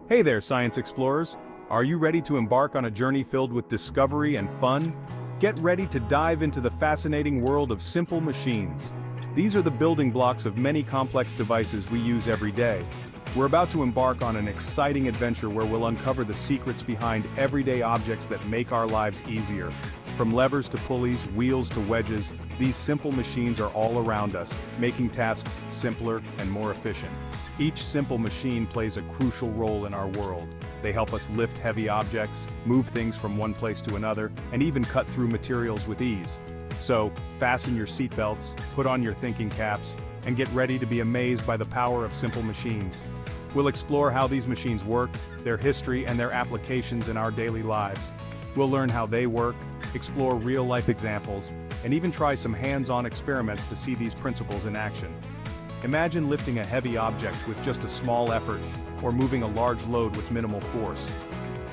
Hey there, science explorers! Are you ready to embark on a journey filled with discovery and fun? Get ready to dive into the fascinating world of simple machines. These are the building blocks of many complex devices we use every day. We're about to embark on an exciting adventure where we'll uncover the secrets behind everyday objects that make our lives easier. From levers to pulleys, wheels to wedges, these simple machines are all around us, making tasks simpler and more efficient. Each simple machine plays a crucial role in our world. They help us lift heavy objects, move things from one place to another, and even cut through materials with ease. So, fasten your seatbelts, put on your thinking caps, and get ready to be amazed by the power of simple machines. We'll explore how these machines work, their history, and their applications in our daily lives. We'll learn how they work, explore real-life examples, and even try some hands-on experiments to see these principles in action. Imagine lifting a heavy object with just a small effort, or moving a large load with minimal force.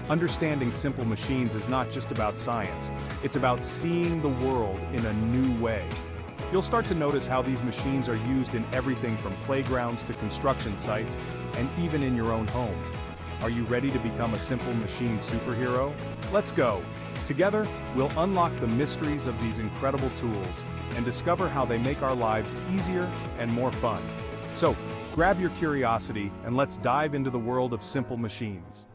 Understanding simple machines is not just about science, it's about seeing the world in a new way. You'll start to notice how these machines are used in everything from playgrounds to construction sites, and even in your own home. Are you ready to become a simple machine superhero? Let's go! Together, we'll unlock the mysteries of these incredible tools and discover how they make our lives easier and more fun. So, grab your curiosity and let's dive into the world of simple machines.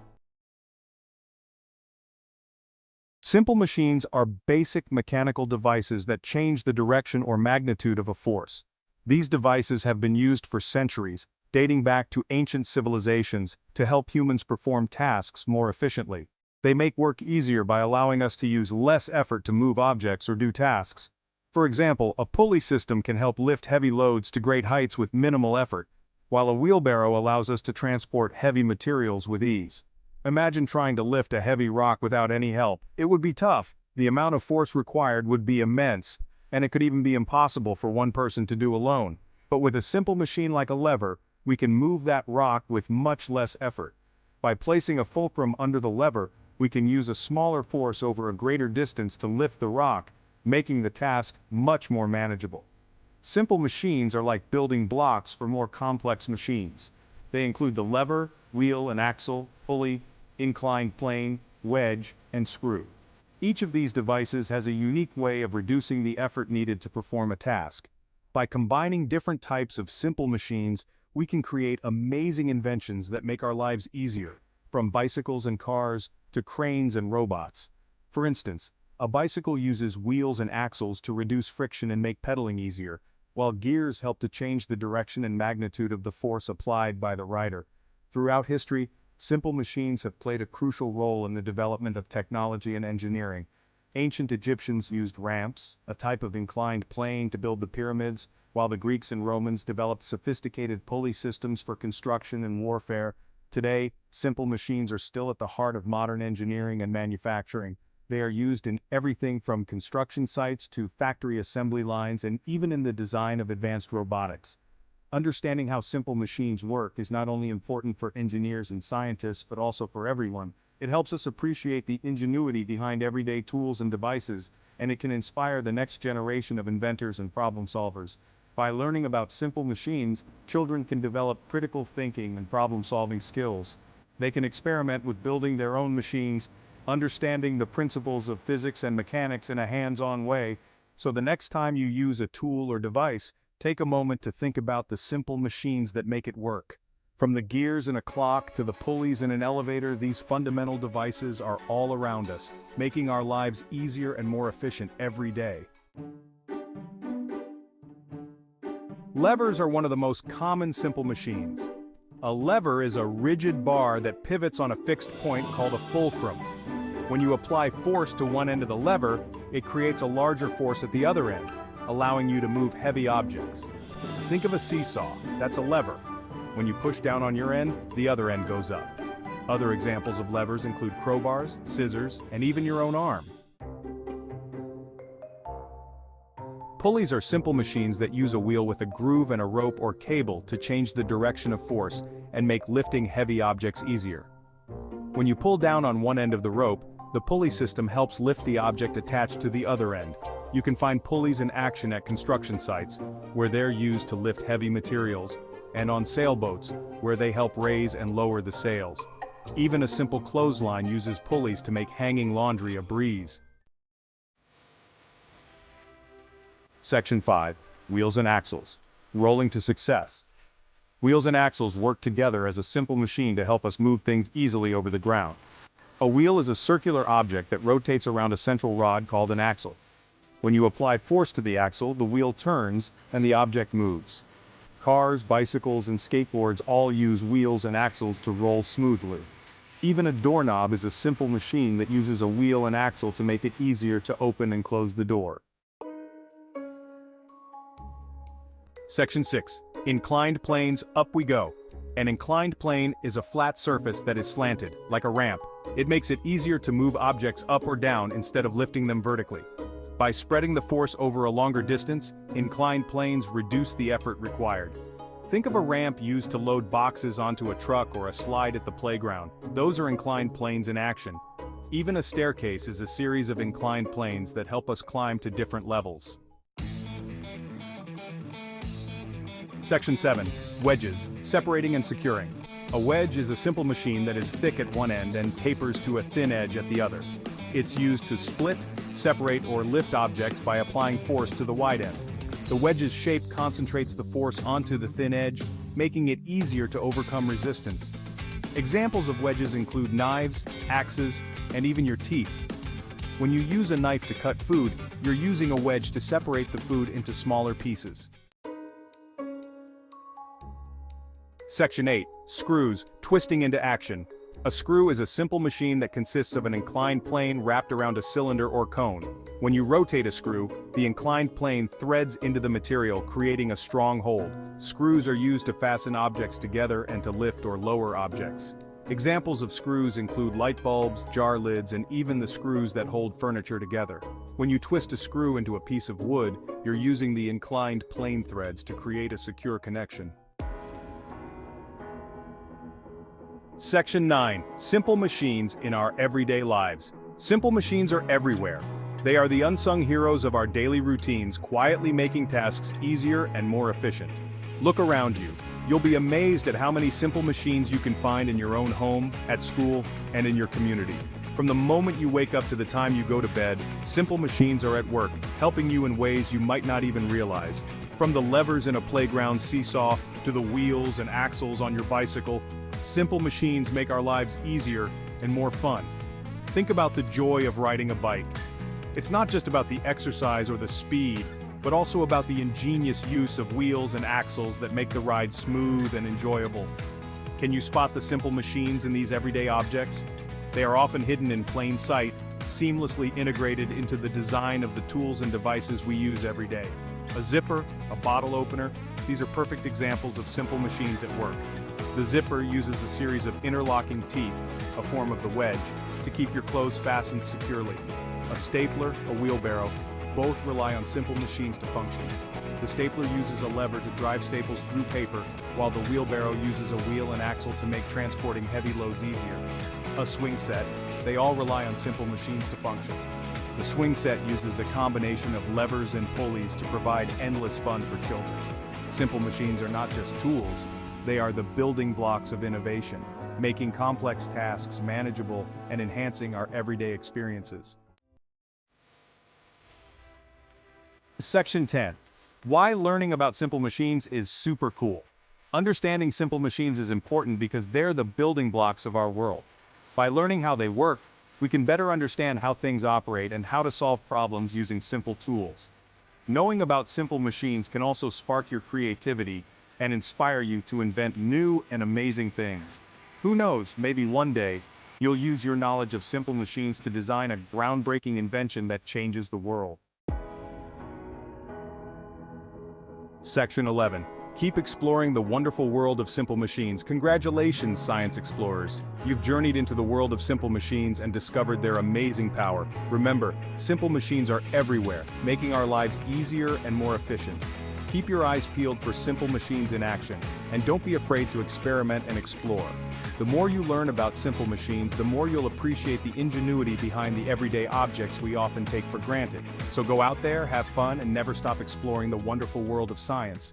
Simple machines are basic mechanical devices that change the direction or magnitude of a force. These devices have been used for centuries, dating back to ancient civilizations, to help humans perform tasks more efficiently. They make work easier by allowing us to use less effort to move objects or do tasks. For example, a pulley system can help lift heavy loads to great heights with minimal effort, while a wheelbarrow allows us to transport heavy materials with ease. Imagine trying to lift a heavy rock without any help. It would be tough, the amount of force required would be immense, and it could even be impossible for one person to do alone. But with a simple machine like a lever, we can move that rock with much less effort. By placing a fulcrum under the lever, we can use a smaller force over a greater distance to lift the rock, making the task much more manageable. Simple machines are like building blocks for more complex machines. They include the lever, wheel and axle, pulley, inclined plane, wedge, and screw. Each of these devices has a unique way of reducing the effort needed to perform a task. By combining different types of simple machines, we can create amazing inventions that make our lives easier, from bicycles and cars to cranes and robots. For instance, a bicycle uses wheels and axles to reduce friction and make pedaling easier, while gears help to change the direction and magnitude of the force applied by the rider. Throughout history, simple machines have played a crucial role in the development of technology and engineering. Ancient Egyptians used ramps, a type of inclined plane, to build the pyramids, while the Greeks and Romans developed sophisticated pulley systems for construction and warfare. Today, simple machines are still at the heart of modern engineering and manufacturing. They are used in everything from construction sites to factory assembly lines and even in the design of advanced robotics. Understanding how simple machines work is not only important for engineers and scientists but also for everyone. It helps us appreciate the ingenuity behind everyday tools and devices, and it can inspire the next generation of inventors and problem solvers. By learning about simple machines, children can develop critical thinking and problem-solving skills. They can experiment with building their own machines, understanding the principles of physics and mechanics in a hands-on way. So the next time you use a tool or device, take a moment to think about the simple machines that make it work. From the gears in a clock to the pulleys in an elevator, these fundamental devices are all around us, making our lives easier and more efficient every day. Levers are one of the most common simple machines. A lever is a rigid bar that pivots on a fixed point called a fulcrum. When you apply force to one end of the lever, it creates a larger force at the other end, allowing you to move heavy objects. Think of a seesaw, that's a lever. When you push down on your end, the other end goes up. Other examples of levers include crowbars, scissors, and even your own arm. Pulleys are simple machines that use a wheel with a groove and a rope or cable to change the direction of force and make lifting heavy objects easier. When you pull down on one end of the rope, the pulley system helps lift the object attached to the other end. You can find pulleys in action at construction sites, where they're used to lift heavy materials, and on sailboats, where they help raise and lower the sails. Even a simple clothesline uses pulleys to make hanging laundry a breeze. Section 5. Wheels and axles. Rolling to success. Wheels and axles work together as a simple machine to help us move things easily over the ground. A wheel is a circular object that rotates around a central rod called an axle. When you apply force to the axle, the wheel turns and the object moves. Cars, bicycles, and skateboards all use wheels and axles to roll smoothly. Even a doorknob is a simple machine that uses a wheel and axle to make it easier to open and close the door. Section 6. Inclined planes, up we go. An inclined plane is a flat surface that is slanted, like a ramp. It makes it easier to move objects up or down instead of lifting them vertically. By spreading the force over a longer distance, inclined planes reduce the effort required. Think of a ramp used to load boxes onto a truck or a slide at the playground. Those are inclined planes in action. Even a staircase is a series of inclined planes that help us climb to different levels. Section 7. Wedges, separating and securing. A wedge is a simple machine that is thick at one end and tapers to a thin edge at the other. It's used to split, separate, or lift objects by applying force to the wide end. The wedge's shape concentrates the force onto the thin edge, making it easier to overcome resistance. Examples of wedges include knives, axes, and even your teeth. When you use a knife to cut food, you're using a wedge to separate the food into smaller pieces. Section 8. Screws, twisting into action. A screw is a simple machine that consists of an inclined plane wrapped around a cylinder or cone. When you rotate a screw, the inclined plane threads into the material, creating a strong hold. Screws are used to fasten objects together and to lift or lower objects. Examples of screws include light bulbs, jar lids, and even the screws that hold furniture together. When you twist a screw into a piece of wood, you're using the inclined plane threads to create a secure connection. Section 9. Simple machines in our everyday lives. Simple machines are everywhere. They are the unsung heroes of our daily routines, quietly making tasks easier and more efficient. Look around you. You'll be amazed at how many simple machines you can find in your own home, at school, and in your community. From the moment you wake up to the time you go to bed, simple machines are at work, helping you in ways you might not even realize. From the levers in a playground seesaw to the wheels and axles on your bicycle, simple machines make our lives easier and more fun. Think about the joy of riding a bike. It's not just about the exercise or the speed, but also about the ingenious use of wheels and axles that make the ride smooth and enjoyable. Can you spot the simple machines in these everyday objects? They are often hidden in plain sight, seamlessly integrated into the design of the tools and devices we use every day. A zipper, a bottle opener, these are perfect examples of simple machines at work. The zipper uses a series of interlocking teeth, a form of the wedge, to keep your clothes fastened securely. A stapler, a wheelbarrow, both rely on simple machines to function. The stapler uses a lever to drive staples through paper, while the wheelbarrow uses a wheel and axle to make transporting heavy loads easier. A swing set, they all rely on simple machines to function. The swing set uses a combination of levers and pulleys to provide endless fun for children. Simple machines are not just tools, they are the building blocks of innovation, making complex tasks manageable and enhancing our everyday experiences. Section 10. Why learning about simple machines is super cool. Understanding simple machines is important because they're the building blocks of our world. By learning how they work, we can better understand how things operate and how to solve problems using simple tools. Knowing about simple machines can also spark your creativity and inspire you to invent new and amazing things. Who knows, maybe one day, you'll use your knowledge of simple machines to design a groundbreaking invention that changes the world. Section 11. Keep exploring the wonderful world of simple machines. Congratulations, science explorers. You've journeyed into the world of simple machines and discovered their amazing power. Remember, simple machines are everywhere, making our lives easier and more efficient. Keep your eyes peeled for simple machines in action, and don't be afraid to experiment and explore. The more you learn about simple machines, the more you'll appreciate the ingenuity behind the everyday objects we often take for granted. So go out there, have fun, and never stop exploring the wonderful world of science.